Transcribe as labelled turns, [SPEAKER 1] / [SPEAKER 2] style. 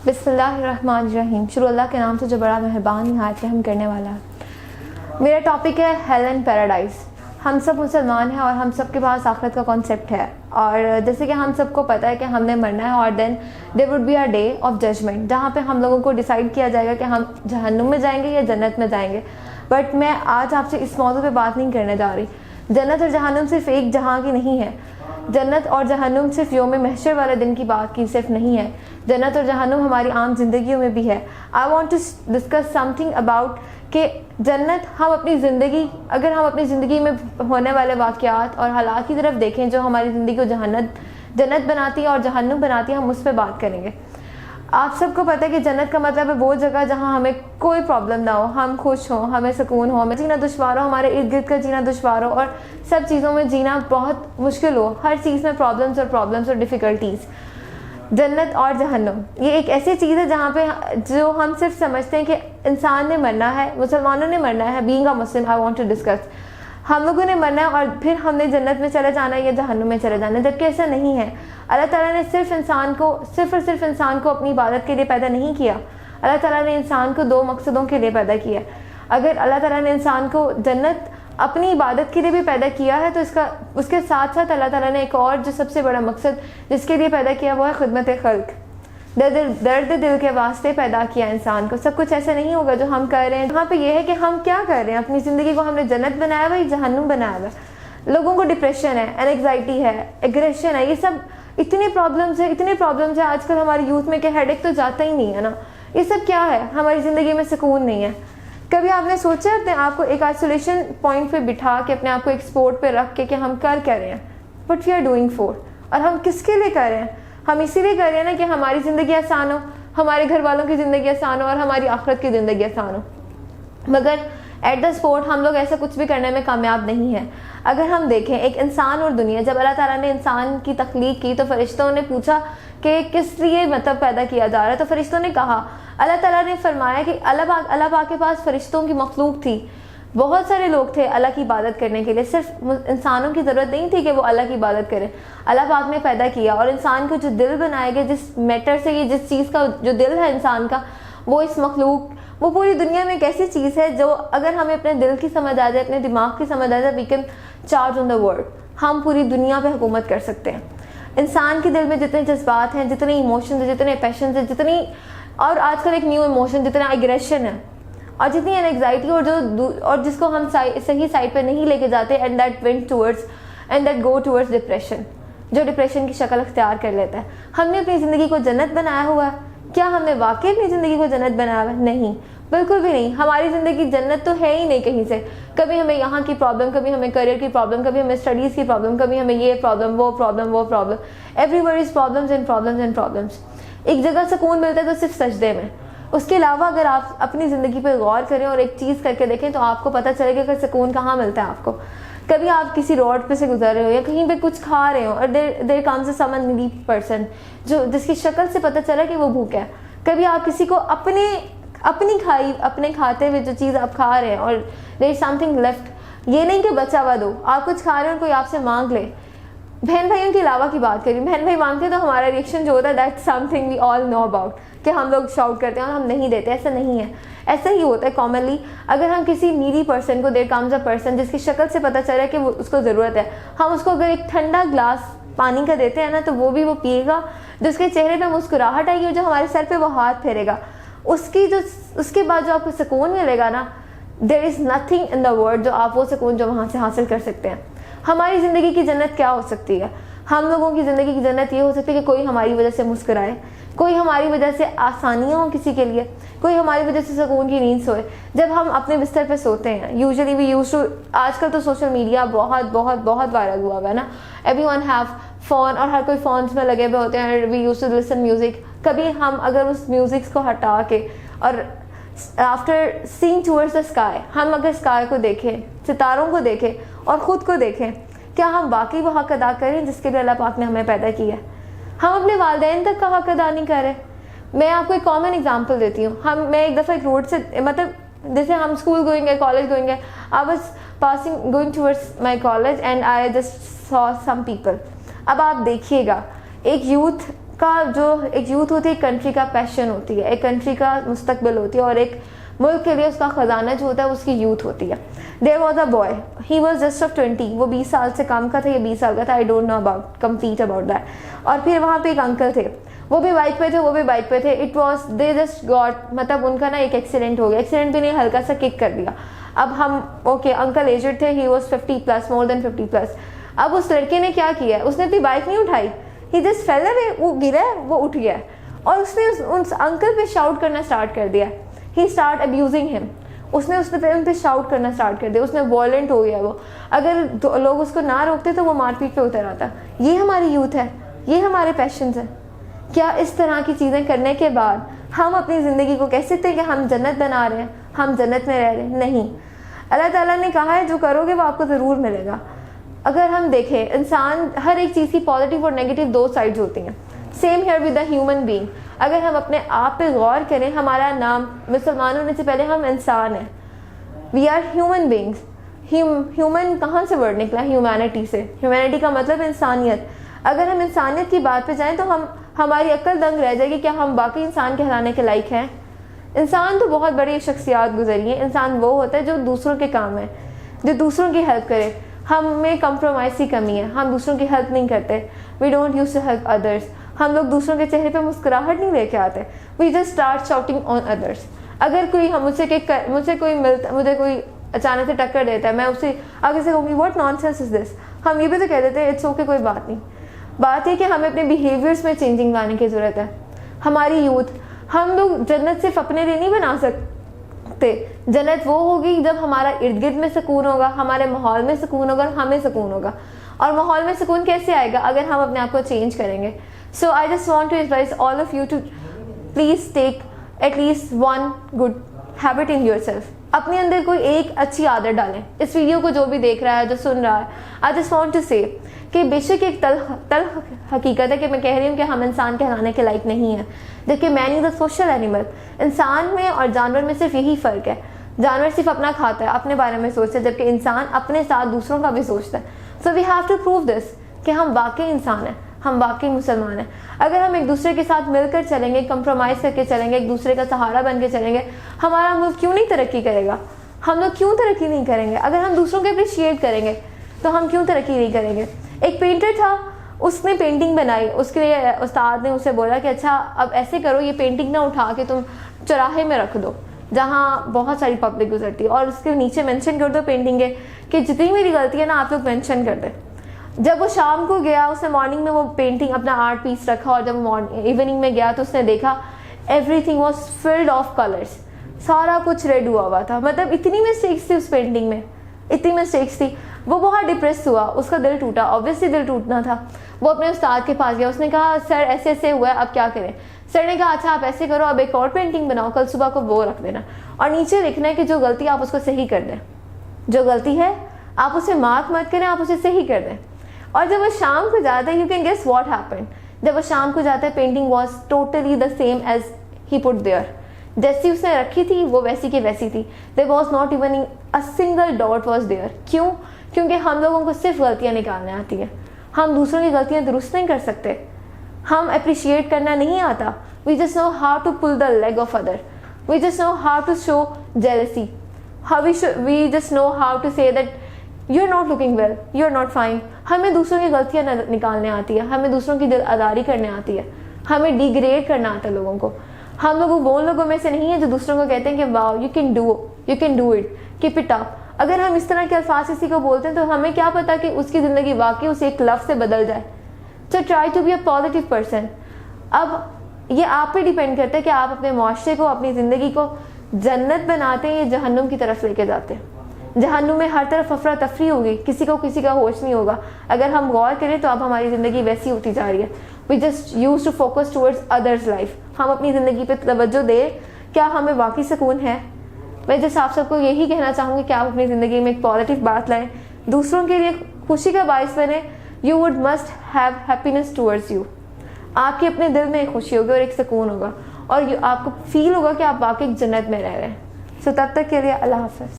[SPEAKER 1] بسم اللہ الرحمن الرحیم. شروع اللہ کے نام سے جو بڑا مہربان نہایت رحم کرنے والا ہے. میرا ٹاپک ہے ہیل اینڈ پیراڈائز. ہم سب مسلمان ہیں اور ہم سب کے پاس آخرت کا کانسیپٹ ہے, اور جیسے کہ ہم سب کو پتہ ہے کہ ہم نے مرنا ہے, اور then there would be a day of judgement جہاں پہ ہم لوگوں کو ڈیسائیڈ کیا جائے گا کہ ہم جہنم میں جائیں گے یا جنت میں جائیں گے. بٹ میں آج آپ سے اس موضوع پہ بات نہیں کرنے جا رہی. جنت اور جہنم صرف ایک جہاں کی نہیں ہے. جنت اور جہنم صرف یوم محشر والے دن کی بات کی صرف نہیں ہے. جنت اور جہنم ہماری عام زندگیوں میں بھی ہے. I want to discuss something about کہ جنت ہم اپنی زندگی, اگر ہم اپنی زندگی میں ہونے والے واقعات اور حالات کی طرف دیکھیں جو ہماری زندگی کو جنت بناتی ہے اور جہنم بناتی ہے, ہم اس پہ بات کریں گے. آپ سب کو پتہ ہے کہ جنت کا مطلب ہے وہ جگہ جہاں ہمیں کوئی پرابلم نہ ہو, ہم خوش ہوں, ہمیں سکون ہو, ہمیں جینا دشوار ہو, ہمارے ارد گرد کا جینا دشوار ہو, اور سب چیزوں میں جینا بہت مشکل ہو, ہر چیز میں پرابلمس اور ڈیفیکلٹیز. جنت اور جہنم یہ ایک ایسی چیز ہے جہاں پہ جو ہم صرف سمجھتے ہیں کہ انسان نے مرنا ہے, مسلمانوں نے مرنا ہے. Being a Muslim I want to discuss, ہم لوگوں نے مرنا ہے اور پھر ہم نے جنت میں چلے جانا ہے یا جہنم میں چلے جانا ہے, جبکہ ایسا نہیں ہے. اللہ تعالیٰ نے صرف انسان کو اپنی عبادت کے لیے پیدا نہیں کیا. اللہ تعالیٰ نے انسان کو دو مقصدوں کے لیے پیدا کیا. اگر اللہ تعالیٰ نے انسان کو جنت اپنی عبادت کے لیے بھی پیدا کیا ہے تو اس کے ساتھ ساتھ اللہ تعالیٰ نے ایک اور جو سب سے بڑا مقصد جس کے لیے پیدا کیا وہ ہے خدمت خلق. درد دل کے واسطے پیدا کیا انسان کو. سب کچھ ایسا نہیں ہوگا جو ہم کر رہے ہیں. یہاں پہ یہ ہے کہ ہم کیا کر رہے ہیں, اپنی زندگی کو ہم نے جنت بنایا ہوا یا جہنم بنایا ہوا. لوگوں کو ڈپریشن ہے, اینگزائٹی ہے, ایگریشن ہے, یہ سب اتنے پرابلمس ہیں آج کل ہماری یوتھ میں کہ ہیڈ ایک تو جاتا ہی نہیں ہے نا. یہ سب کیا ہے, ہماری زندگی میں سکون نہیں ہے. کبھی آپ نے سوچا اپنے آپ کو ایک آئسولیشن پوائنٹ پہ بٹھا کے اپنے آپ کو ایک سپورٹ پہ رکھ کے کہ ہم کر رہے ہیں, what we are doing for, اور ہم کس کے لیے کر رہے ہیں؟ ہم اسی لیے کر رہے ہیں نا کہ ہماری زندگی آسان ہو, ہمارے گھر والوں کی زندگی آسان ہو اور ہماری آخرت کی زندگی آسان ہو. مگر ایٹ دا اسپورٹ ہم لوگ ایسا کچھ بھی کرنے میں کامیاب نہیں ہیں. اگر ہم دیکھیں ایک انسان اور دنیا, جب اللہ تعالیٰ نے انسان کی تخلیق کی تو فرشتوں نے پوچھا کہ کس لیے مطلب پیدا کیا جا رہا ہے, تو فرشتوں نے کہا, اللہ تعالیٰ نے فرمایا کہ اللہ پاک کے پاس فرشتوں کی مخلوق تھی. بہت سارے لوگ تھے اللہ کی عبادت کرنے کے لیے, صرف انسانوں کی ضرورت نہیں تھی کہ وہ اللہ کی عبادت کرے. اللہ پاک نے پیدا کیا اور انسان کو جو دل بنائے گئے, جس میٹر سے, یہ جس چیز کا جو دل ہے انسان کا, وہ اس مخلوق, وہ پوری دنیا میں ایک ایسی چیز ہے جو اگر ہمیں اپنے دل کی سمجھ آ جائے, اپنے دماغ کی سمجھ آ جائے, we can charge on the world. ہم پوری دنیا پہ حکومت کر سکتے ہیں. انسان کے دل میں جتنے جذبات ہیں, جتنے ایموشنز ہیں, جتنے پیشنز ہیں, جتنی, اور آج کل ایک نیو ایموشن جتنا ایگریشن ہے اور جتنی اینگزائٹی, اور جس کو ہم صحیح سائڈ پہ نہیں لے کے جاتے, and that go towards depression, جو ڈپریشن کی شکل اختیار کر لیتا ہے. ہم نے اپنی زندگی کو جنت بنایا ہوا ہے. کیا ہم نے واقعی اپنی زندگی کو جنت بنایا ہوا ہے؟ نہیں, بالکل بھی نہیں. ہماری زندگی جنت تو ہے ہی نہیں کہیں سے. کبھی ہمیں یہاں کی پرابلم, کبھی ہمیں کریئر کی پرابلم, کبھی ہمیں اسٹڈیز کی پرابلم, کبھی ہمیں یہ پرابلم, وہ problem. Every where is problems. ایک جگہ سکون ملتا ہے تو صرف سجدے میں. اس کے علاوہ اگر آپ اپنی زندگی پہ غور کریں اور ایک چیز کر کے دیکھیں تو آپ کو پتہ چلے گا کہ سکون کہاں ملتا ہے آپ کو. کبھی آپ کسی روڈ پہ سے گزر رہے ہو یا کہیں پہ کچھ کھا رہے ہو, اور there comes some needy person جس کی شکل سے پتہ چلا کہ وہ بھوکا ہے. کبھی آپ کسی کو اپنے کھاتے ہوئے جو چیز آپ کھا رہے ہیں اور دیر از سم تھنگ لیفٹ, یہ نہیں کہ بچا ہوا دو, آپ کچھ کھا رہے ہیں اور کوئی آپ سے مانگ لے. بہن بھائیوں کے علاوہ کی بات کری, بہن بھائی مانگتے ہیں تو ہمارا ریئیکشن جو ہوتا ہے that something we all know about, کہ ہم لوگ شاؤٹ کرتے ہیں اور ہم نہیں دیتے. ایسا نہیں ہے, ایسا ہی ہوتا ہے کامنلی. اگر ہم کسی نیڈی پرسن کو, دیر کمز اے پرسن جس کی شکل سے پتہ چلا کہ وہ اس کو ضرورت ہے, ہم اس کو اگر ایک ٹھنڈا گلاس پانی کا دیتے ہیں نا تو وہ پیے گا. جو اس کے چہرے پہ مسکراہٹ آئی ہے, جو ہمارے سر پہ وہ ہاتھ پھیرے گا, اس کے بعد جو آپ کو سکون ملے گا نا, دیر is nothing in the world جو آپ وہ سکون جو وہاں سے حاصل کر سکتے ہیں. ہماری زندگی کی جنت کیا ہو سکتی ہے؟ ہم لوگوں کی زندگی کی جنت یہ ہو سکتی ہے کہ کوئی ہماری وجہ سے مسکرائے, کوئی ہماری وجہ سے آسانیاں ہوں کسی کے لیے, کوئی ہماری وجہ سے سکون کی نیند سوئے. جب ہم اپنے بستر پہ سوتے ہیں, یوزلی وی یوز ٹو, آج کل تو سوشل میڈیا بہت وائرل ہوا ہے نا, ایوری ون ہیو فون, اور ہر کوئی فونس میں لگے ہوئے ہوتے ہیں. We use to listen music. کبھی ہم اگر اس میوزک کو ہٹا کے اور after seeing towards the sky, ہم اگر اسکائی کو دیکھیں, ستاروں کو دیکھیں اور خود کو دیکھیں, کیا ہم واقعی وہ حق ادا کریں جس کے لیے اللہ پاک نے ہمیں پیدا کیا ہے؟ ہم اپنے والدین تک کا حق ادا نہیں کر رہے. میں آپ کو ایک کامن ایگزامپل دیتی ہوں. میں ایک دفعہ ایک روڈ سے, مطلب جیسے ہم اسکول گوئنگ ہے, کالج گوئنگ ہے, I was going towards my college and I just saw some people. اب آپ دیکھیے گا, ایک یوتھ کا جو ایک یوتھ ہوتی ہے ایک کنٹری کا پیشن ہوتی ہے, ایک کنٹری کا مستقبل ہوتی ہے, اور ایک ملک کے لیے اس کا خزانہ جو ہوتا ہے اس کی یوتھ ہوتی ہے. There was a boy, he was just of 20, وہ 20 سال سے کم کا تھا یا 20 سال کا تھا, I don't know complete about that. اور پھر وہاں پہ ایک انکل تھے, وہ بھی بائک پہ تھے, وہ بھی بائک پہ تھے. It was they just got, مطلب ان کا نا ایک ایکسیڈنٹ ہو گیا, ایکسیڈنٹ بھی نہیں, ہلکا سا کک کر دیا. اب ہم اوکے انکل ایجڈ تھے, he was 50+, more than 50+. اب اس لڑکے نے کیا کیا, اس نے اپنی بائک نہیں اٹھائی, he just fell away, وہ گرا, وہ اٹھ گیا, اور اس نے اس انکل پہ شاؤٹ کرنا اسٹارٹ کر دیا. He started abusing him. اس نے ان پہ شاؤٹ کرنا اسٹارٹ کر دیا, اس نے وائلنٹ ہو گیا. وہ اگر لوگ اس کو نہ روکتے تو وہ مار پیٹ پہ اتر آتا. یہ ہماری یوتھ ہے, یہ ہمارے پیشنز ہیں. کیا اس طرح کی چیزیں کرنے کے بعد ہم اپنی زندگی کو کہہ سکتے ہیں کہ ہم جنت بنا رہے ہیں, ہم جنت میں رہ رہے ہیں؟ نہیں. اللہ تعالیٰ نے کہا ہے جو کرو گے وہ آپ کو ضرور ملے گا. اگر ہم دیکھیں, انسان ہر ایک چیز کی پازیٹیو اور نیگیٹو دو سائڈز ہوتی ہیں. Same here with the human being. اگر ہم اپنے آپ پہ غور کریں, ہمارا نام مسلمان ہونے سے پہلے ہم انسان ہیں. We are human beings. Human کہاں سے ورڈ نکلا؟ ہیومینٹی سے. ہیومینٹی کا مطلب انسانیت. اگر ہم انسانیت کی بات پہ جائیں تو ہماری عقل دنگ رہ جائے گی, کیا ہم باقی انسان کہلانے کے لائق ہیں؟ انسان تو بہت بڑی شخصیات گزری ہیں. انسان وہ ہوتا ہے جو دوسروں کے کام ہے, جو دوسروں کی ہیلپ کرے. ہم میں کمپرومائز کی کمی ہے, ہم دوسروں کی ہیلپ نہیں کرتے. We don't use to help others. ہم لوگ دوسروں کے چہرے پہ مسکراہٹ نہیں لے کے آتے. وی جسٹ اسٹارٹ شاؤٹنگ آن ادرس. اگر کوئی مجھے کوئی اچانک سے ٹکر دیتا ہے, میں اسے آگے سے کہوں گی واٹ نان سینس از دس. ہم یہ بھی تو کہہ دیتے ہیں اٹس اوکے, کوئی بات نہیں. بات یہ کہ ہمیں اپنے بیہیویئرس میں چینجنگ لانے کی ضرورت ہے. ہماری یوتھ, ہم لوگ جنت صرف اپنے لیے نہیں بنا سکتے. جنت وہ ہوگی جب ہمارا ارد گرد میں سکون ہوگا, ہمارے ماحول میں سکون ہوگا, اور ہمیں سکون ہوگا. اور ماحول میں سکون کیسے آئے گا؟ اگر ہم اپنے آپ کو چینج کریں گے. So I just want to advise all of you to please take at least one good habit in yourself. اپنے اندر کوئی ایک اچھی عادت ڈالیں. اس ویڈیو کو جو بھی دیکھ رہا ہے, جو سن رہا ہے, I just want to say کہ بے شک ایک تلخ حقیقت ہے کہ میں کہہ رہی ہوں کہ ہم انسان کہلانے کے لائق نہیں ہیں. جبکہ مین از اے سوشل اینیمل. انسان میں اور جانور میں صرف یہی فرق ہے. جانور صرف اپنا کھاتا ہے, اپنے بارے میں سوچتا ہے, جبکہ انسان اپنے ساتھ دوسروں کا بھی سوچتا ہے. So we have to prove this کہ ہم واقعی انسان ہیں, ہم واقعی مسلمان ہیں. اگر ہم ایک دوسرے کے ساتھ مل کر چلیں گے, کمپرومائز کر کے چلیں گے, ایک دوسرے کا سہارا بن کے چلیں گے, ہمارا ملک کیوں نہیں ترقی کرے گا؟ ہم لوگ کیوں ترقی نہیں کریں گے؟ اگر ہم دوسروں کو اپریشیٹ کریں گے تو ہم کیوں ترقی نہیں کریں گے؟ ایک پینٹر تھا, اس نے پینٹنگ بنائی, اس کے لیے استاد نے اسے بولا کہ اچھا اب ایسے کرو, یہ پینٹنگ نہ اٹھا کے تم چوراہے میں رکھ دو جہاں بہت ساری پبلک گزرتی ہے, اور اس کے نیچے مینشن کر دو پینٹنگ کے کہ جتنی میری غلطی ہے نا آپ لوگ مینشن کر دیں. جب وہ شام کو گیا, اس نے مارننگ میں وہ پینٹنگ اپنا آرٹ پیس رکھا, اور جب وہ ایوننگ میں گیا تو اس نے دیکھا everything was flood of colours. سارا کچھ ریڈ ہوا ہوا تھا. مطلب اتنی مسٹیکس تھی اس پینٹنگ میں, اتنی مسٹیکس تھی. وہ بہت ڈپریس ہوا, اس کا دل ٹوٹا, آبویسلی دل ٹوٹنا تھا. وہ اپنے استاد کے پاس گیا, اس نے کہا سر ایسے ایسے ہوا ہے, اب کیا کریں؟ سر نے کہا اچھا آپ ایسے کرو, اب ایک اور پینٹنگ بناؤ, کل صبح کو وہ رکھ دینا, اور نیچے لکھنا ہے کہ جو غلطی آپ اس کو صحیح کر دیں. جو غلطی ہے آپ اسے مارک مت کریں, آپ اسے صحیح کر دیں. اور جب وہ شام کو جاتا ہے, you can guess what happen. جب وہ شام کو جاتا ہے, painting was totally the same as he put there. جیسی اس نے رکھی تھی وہ ویسی کی ویسی تھی. There was not even a single dot was there. کیوں؟ کیونکہ ہم لوگوں کو صرف غلطیاں نکالنے آتی ہیں, ہم دوسروں کی غلطیاں درست نہیں کر سکتے. ہم اپریشیٹ کرنا نہیں آتا. We just know how to pull the leg of other. We just know how to show jealousy. We just know how to say that you're not looking well, you're not fine. ہمیں دوسروں کی غلطیاں نکالنے آتی ہے, ہمیں دوسروں کی دل آزاری کرنے آتی ہے, ہمیں ڈیگریڈ کرنا آتا ہے لوگوں کو. ہم لوگ وہ لوگوں میں سے نہیں ہیں جو دوسروں کو کہتے ہیں کہ واو you can do it, keep it up. اگر ہم اس طرح کے الفاظ کسی کو بولتے ہیں تو ہمیں کیا پتا کہ اس کی زندگی واقعی اسے ایک لفظ سے بدل جائے. So try to be a positive person. اب یہ آپ پہ ڈیپینڈ کرتا ہے کہ آپ اپنے معاشرے کو, اپنی زندگی کو جنت بناتے ہیں یا جہنم کی طرف لے کے جاتے ہیں. جہنم میں ہر طرف افراتفری ہوگی, کسی کو کسی کا ہوش نہیں ہوگا. اگر ہم غور کریں تو اب ہماری زندگی ویسی ہوتی جا رہی ہے. We just use to focus towards others life. ہم اپنی زندگی پہ توجہ دیں, کیا ہمیں واقعی سکون ہے؟ میں جس آپ سب کو یہی کہنا چاہوں گی کہ آپ اپنی زندگی میں ایک پازیٹیو بات لائیں, دوسروں کے لیے خوشی کا باعث بنیں. You would must have happiness towards you. آپ کے اپنے دل میں ایک خوشی ہوگی اور ایک سکون ہوگا, اور آپ کو فیل ہوگا کہ آپ واقعی جنت میں رہ رہے ہیں. سو تب تک کے لیے اللہ حافظ.